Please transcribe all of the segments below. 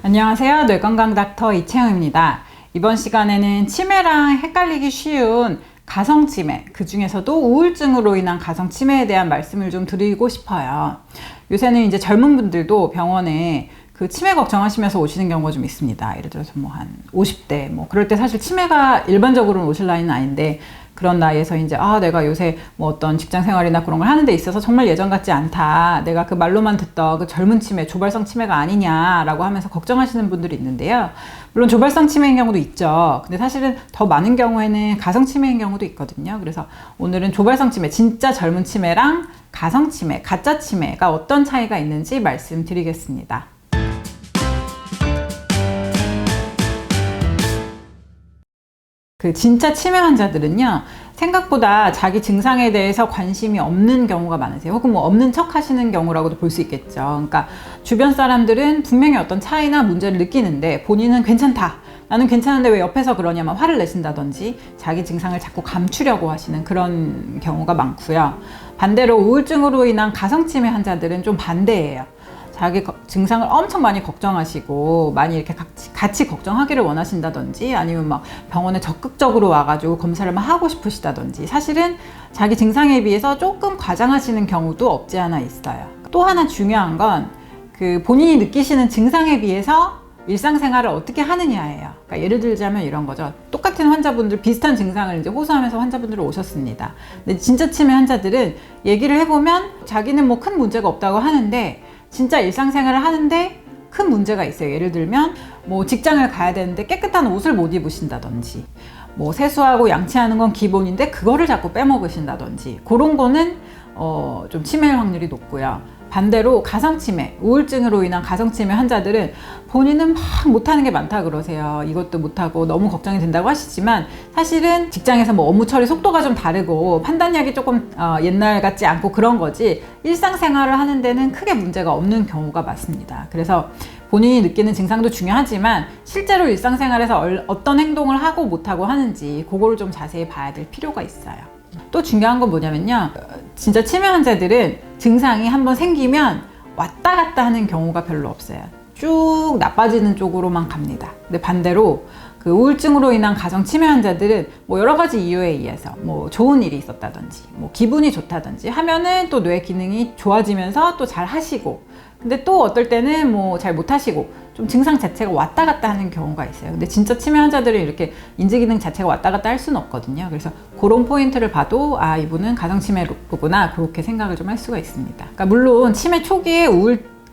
안녕하세요. 뇌건강 닥터 이채영입니다. 이번 시간에는 치매랑 헷갈리기 쉬운 가성치매, 그 중에서도 우울증으로 인한 가성치매에 대한 말씀을 좀 드리고 싶어요. 요새는 이제 젊은 분들도 병원에 그 치매 걱정하시면서 오시는 경우가 좀 있습니다. 예를 들어서 뭐 한 50대, 그럴 때 사실 치매가 일반적으로는 오실 나이는 아닌데, 그런 나이에서 이제 내가 요새 뭐 어떤 직장 생활이나 그런 걸 하는 데 있어서 정말 예전 같지 않다, 내가 그 말로만 듣던 그 젊은 치매, 조발성 치매가 아니냐라고 하면서 걱정하시는 분들이 있는데요. 물론 조발성 치매인 경우도 있죠. 근데 사실은 더 많은 경우에는 가성 치매인 경우도 있거든요. 그래서 오늘은 조발성 치매, 진짜 젊은 치매랑 가성 치매, 가짜 치매가 어떤 차이가 있는지 말씀드리겠습니다. 그 진짜 치매 환자들은요, 생각보다 자기 증상에 대해서 관심이 없는 경우가 많으세요. 혹은 뭐 없는 척 하시는 경우라고도 볼 수 있겠죠. 그러니까 주변 사람들은 분명히 어떤 차이나 문제를 느끼는데 본인은 괜찮다, 나는 괜찮은데 왜 옆에서 그러냐면 화를 내신다든지 자기 증상을 자꾸 감추려고 하시는 그런 경우가 많고요. 반대로 우울증으로 인한 가성치매 환자들은 좀 반대예요. 자기 증상을 엄청 많이 걱정하시고 많이 이렇게 같이 걱정하기를 원하신다든지, 아니면 막 병원에 적극적으로 와가지고 검사를 막 하고 싶으시다든지, 사실은 자기 증상에 비해서 조금 과장하시는 경우도 없지 않아 있어요. 또 하나 중요한 건 그 본인이 느끼시는 증상에 비해서 일상생활을 어떻게 하느냐예요. 그러니까 예를 들자면 이런 거죠. 똑같은 환자분들, 비슷한 증상을 이제 호소하면서 환자분들이 오셨습니다. 근데 진짜 치매 환자들은 얘기를 해보면 자기는 뭐 큰 문제가 없다고 하는데 진짜 일상생활을 하는데 큰 문제가 있어요. 예를 들면 뭐 직장을 가야 되는데 깨끗한 옷을 못 입으신다든지, 뭐 세수하고 양치하는 건 기본인데 그거를 자꾸 빼먹으신다든지, 그런 거는 좀 치매일 확률이 높고요. 반대로 가성치매, 우울증으로 인한 가성치매 환자들은 본인은 막 못하는 게 많다 그러세요. 이것도 못하고 너무 걱정이 된다고 하시지만, 사실은 직장에서 뭐 업무 처리 속도가 좀 다르고 판단력이 조금 옛날 같지 않고 그런 거지, 일상생활을 하는 데는 크게 문제가 없는 경우가 많습니다. 그래서 본인이 느끼는 증상도 중요하지만 실제로 일상생활에서 어떤 행동을 하고 못하고 하는지, 그거를 좀 자세히 봐야 될 필요가 있어요. 또 중요한 건 뭐냐면요, 진짜 치매 환자들은 증상이 한번 생기면 왔다 갔다 하는 경우가 별로 없어요. 쭉 나빠지는 쪽으로만 갑니다. 근데 반대로 그 우울증으로 인한 가성 치매 환자들은 뭐 여러 가지 이유에 의해서 뭐 좋은 일이 있었다든지, 뭐 기분이 좋다든지 하면은 또 뇌 기능이 좋아지면서 또 잘 하시고, 근데 또 어떨 때는 뭐 잘 못하시고 좀 증상 자체가 왔다 갔다 하는 경우가 있어요. 근데 진짜 치매 환자들은 이렇게 인지 기능 자체가 왔다 갔다 할 수는 없거든요. 그래서 그런 포인트를 봐도 이분은 가성 치매구나, 그렇게 생각을 좀 할 수가 있습니다. 그러니까 물론 치매 초기에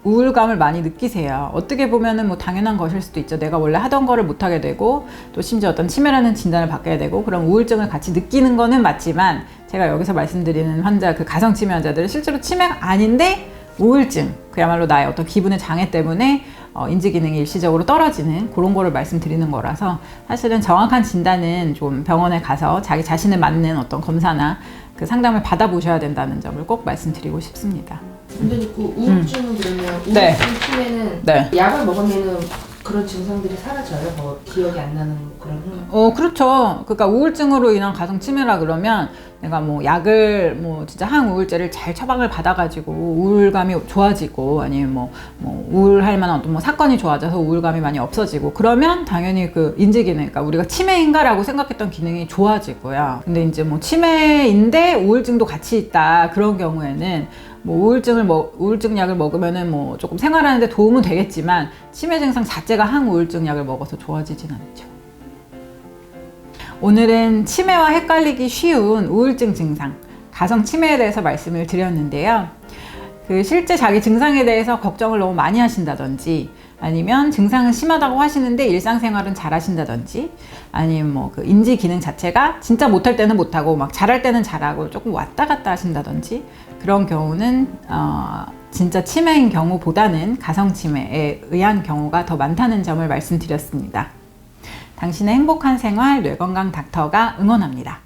우울감을 많이 느끼세요. 어떻게 보면은 뭐 당연한 것일 수도 있죠. 내가 원래 하던 거를 못하게 되고, 또 심지어 어떤 치매라는 진단을 받게 되고, 그런 우울증을 같이 느끼는 거는 맞지만, 제가 여기서 말씀드리는 환자, 그 가성치매 환자들은 실제로 치매가 아닌데 우울증, 그야말로 나의 어떤 기분의 장애 때문에 인지기능이 일시적으로 떨어지는 그런 거를 말씀드리는 거라서, 사실은 정확한 진단은 좀 병원에 가서 자기 자신에 맞는 어떤 검사나 그 상담을 받아보셔야 된다는 점을 꼭 말씀드리고 싶습니다. 근데 그 우울증은 그러면 우울증 치매는 약을 먹으면은 그런 증상들이 사라져요? 뭐 기억이 안 나는 그런? 그렇죠. 그러니까 우울증으로 인한 가성 치매라 그러면 내가 뭐 약을 뭐 진짜 항우울제를 잘 처방을 받아가지고 우울감이 좋아지고, 아니면 뭐 우울할 만한 어떤 뭐 사건이 좋아져서 우울감이 많이 없어지고, 그러면 당연히 그 인지기능, 그러니까 우리가 치매인가라고 생각했던 기능이 좋아지고요. 근데 이제 뭐 치매인데 우울증도 같이 있다, 그런 경우에는 뭐 우울증 약을 먹으면은 뭐 조금 생활하는데 도움은 되겠지만 치매 증상 자체가 항우울증 약을 먹어서 좋아지진 않죠. 오늘은 치매와 헷갈리기 쉬운 우울증 증상, 가성 치매에 대해서 말씀을 드렸는데요. 그 실제 자기 증상에 대해서 걱정을 너무 많이 하신다든지, 아니면 증상은 심하다고 하시는데 일상생활은 잘 하신다든지, 아니면 뭐 그 인지 기능 자체가 진짜 못할 때는 못하고 막 잘할 때는 잘하고 조금 왔다 갔다 하신다든지, 그런 경우는 진짜 치매인 경우보다는 가성 치매에 의한 경우가 더 많다는 점을 말씀드렸습니다. 당신의 행복한 생활, 뇌건강 닥터가 응원합니다.